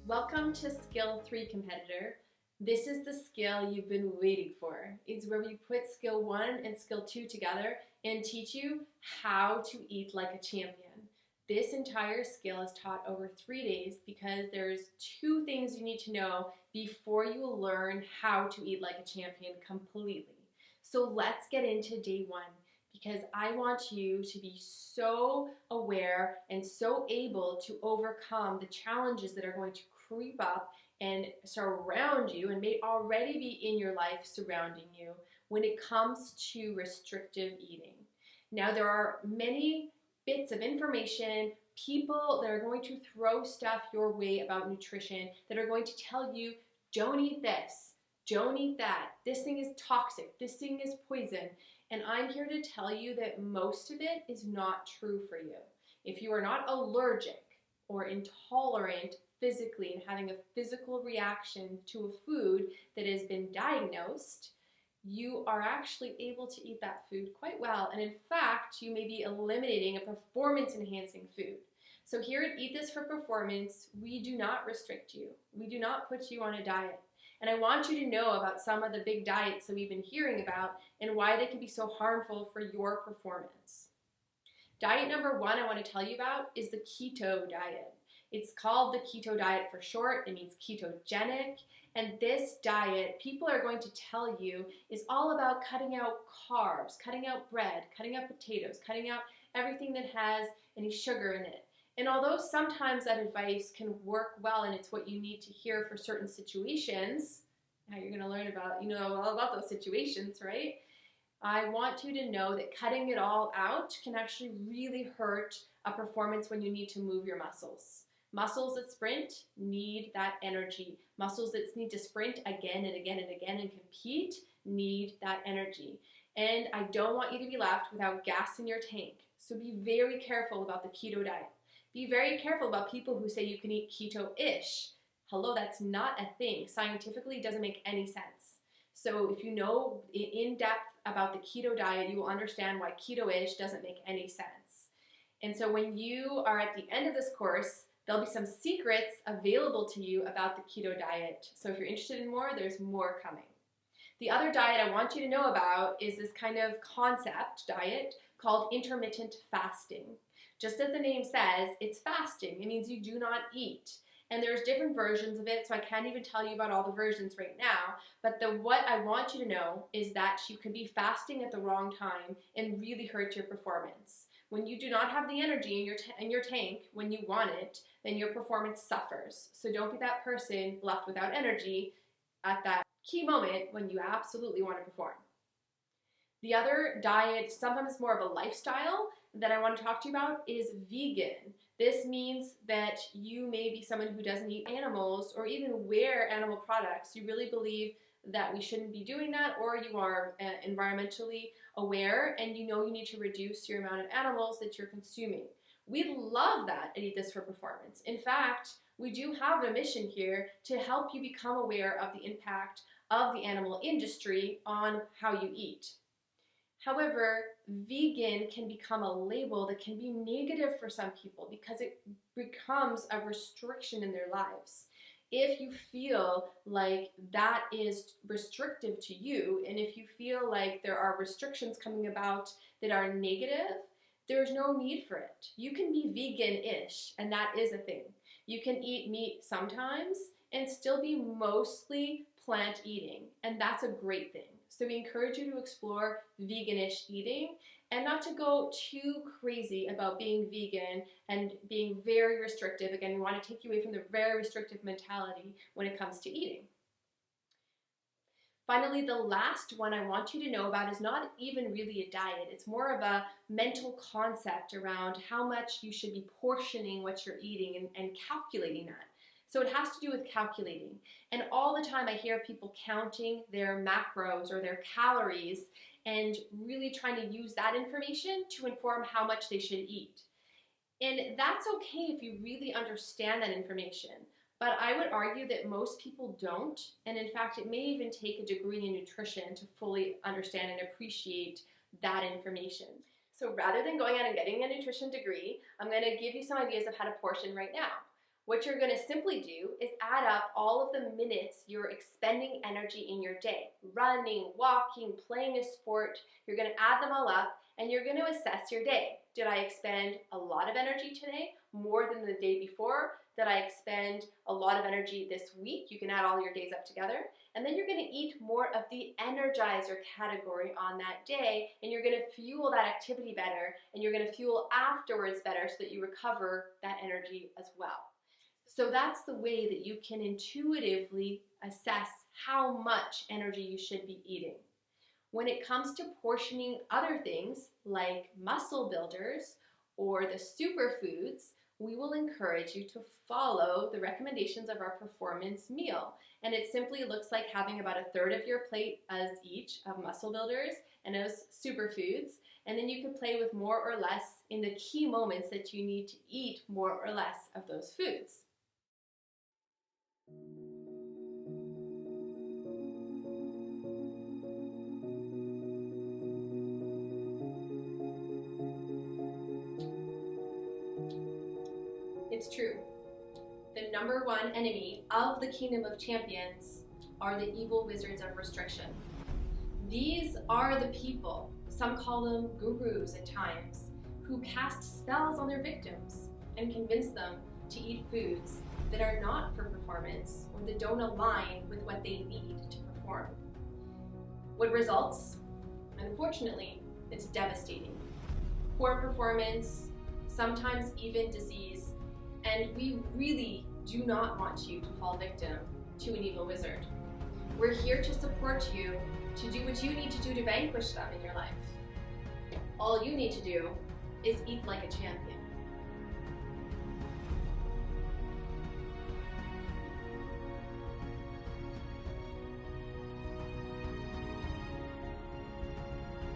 Welcome to Skill 3 Competitor. This is the skill you've been waiting for. It's where we put Skill 1 and Skill 2 together and teach you how to eat like a champion. This entire skill is taught over 3 days because there's 2 things you need to know before you learn how to eat like a champion completely. So let's get into day 1. Because I want you to be so aware and so able to overcome the challenges that are going to creep up and surround you and may already be in your life surrounding you when it comes to restrictive eating. Now, there are many bits of information, people that are going to throw stuff your way about nutrition that are going to tell you, don't eat this, don't eat that, this thing is toxic, this thing is poison. And I'm here to tell you that most of it is not true for you. If you are not allergic or intolerant physically and having a physical reaction to a food that has been diagnosed, you are actually able to eat that food quite well. And in fact, you may be eliminating a performance-enhancing food. So here at Eat This for Performance, we do not restrict you. We do not put you on a diet. And I want you to know about some of the big diets that we've been hearing about and why they can be so harmful for your performance. Diet number 1 I want to tell you about is the keto diet. It's called the keto diet for short. It means ketogenic. And this diet, people are going to tell you, is all about cutting out carbs, cutting out bread, cutting out potatoes, cutting out everything that has any sugar in it. And although sometimes that advice can work well and it's what you need to hear for certain situations, now you're going to learn about, all about those situations, right? I want you to know that cutting it all out can actually really hurt a performance when you need to move your muscles. Muscles that sprint need that energy. Muscles that need to sprint again and again and again and compete need that energy. And I don't want you to be left without gas in your tank. So be very careful about the keto diet. Be very careful about people who say you can eat keto-ish. Hello, that's not a thing. Scientifically, it doesn't make any sense. So if you know in depth about the keto diet, you will understand why keto-ish doesn't make any sense. And so when you are at the end of this course, there'll be some secrets available to you about the keto diet. So if you're interested in more, there's more coming. The other diet I want you to know about is this kind of concept diet called intermittent fasting. Just as the name says, it's fasting. It means you do not eat. And there's different versions of it, so I can't even tell you about all the versions right now. But what I want you to know is that you could be fasting at the wrong time and really hurt your performance. When you do not have the energy in your tank when you want it, then your performance suffers. So don't be that person left without energy at that key moment when you absolutely want to perform. The other diet, sometimes more of a lifestyle, that I want to talk to you about is vegan. This means that you may be someone who doesn't eat animals or even wear animal products. You really believe that we shouldn't be doing that, or you are environmentally aware and you know you need to reduce your amount of animals that you're consuming. We love that at Eat This for Performance. In fact, we do have a mission here to help you become aware of the impact of the animal industry on how you eat. However, vegan can become a label that can be negative for some people because it becomes a restriction in their lives. If you feel like that is restrictive to you, and if you feel like there are restrictions coming about that are negative, there's no need for it. You can be vegan-ish, and that is a thing. You can eat meat sometimes and still be mostly plant eating, and that's a great thing. So we encourage you to explore vegan-ish eating and not to go too crazy about being vegan and being very restrictive. Again, we want to take you away from the very restrictive mentality when it comes to eating. Finally, the last one I want you to know about is not even really a diet. It's more of a mental concept around how much you should be portioning what you're eating and calculating that. So it has to do with calculating. And all the time I hear people counting their macros or their calories and really trying to use that information to inform how much they should eat. And that's okay if you really understand that information. But I would argue that most people don't. And in fact, it may even take a degree in nutrition to fully understand and appreciate that information. So rather than going out and getting a nutrition degree, I'm going to give you some ideas of how to portion right now. What you're going to simply do is add up all of the minutes you're expending energy in your day. Running, walking, playing a sport. You're going to add them all up and you're going to assess your day. Did I expend a lot of energy today? More than the day before? Did I expend a lot of energy this week? You can add all your days up together. And then you're going to eat more of the energizer category on that day, and you're going to fuel that activity better, and you're going to fuel afterwards better so that you recover that energy as well. So that's the way that you can intuitively assess how much energy you should be eating. When it comes to portioning other things like muscle builders or the superfoods, we will encourage you to follow the recommendations of our performance meal. And it simply looks like having about a third of your plate as each of muscle builders and as superfoods. And then you can play with more or less in the key moments that you need to eat more or less of those foods. It's true. The number one enemy of the Kingdom of Champions are the evil wizards of restriction. These are the people, some call them gurus at times, who cast spells on their victims and convince them to eat foods that are not for performance or that don't align with what they need to perform. What results? Unfortunately, it's devastating. Poor performance, sometimes even disease, and we really do not want you to fall victim to an evil wizard. We're here to support you to do what you need to do to vanquish them in your life. All you need to do is eat like a champion.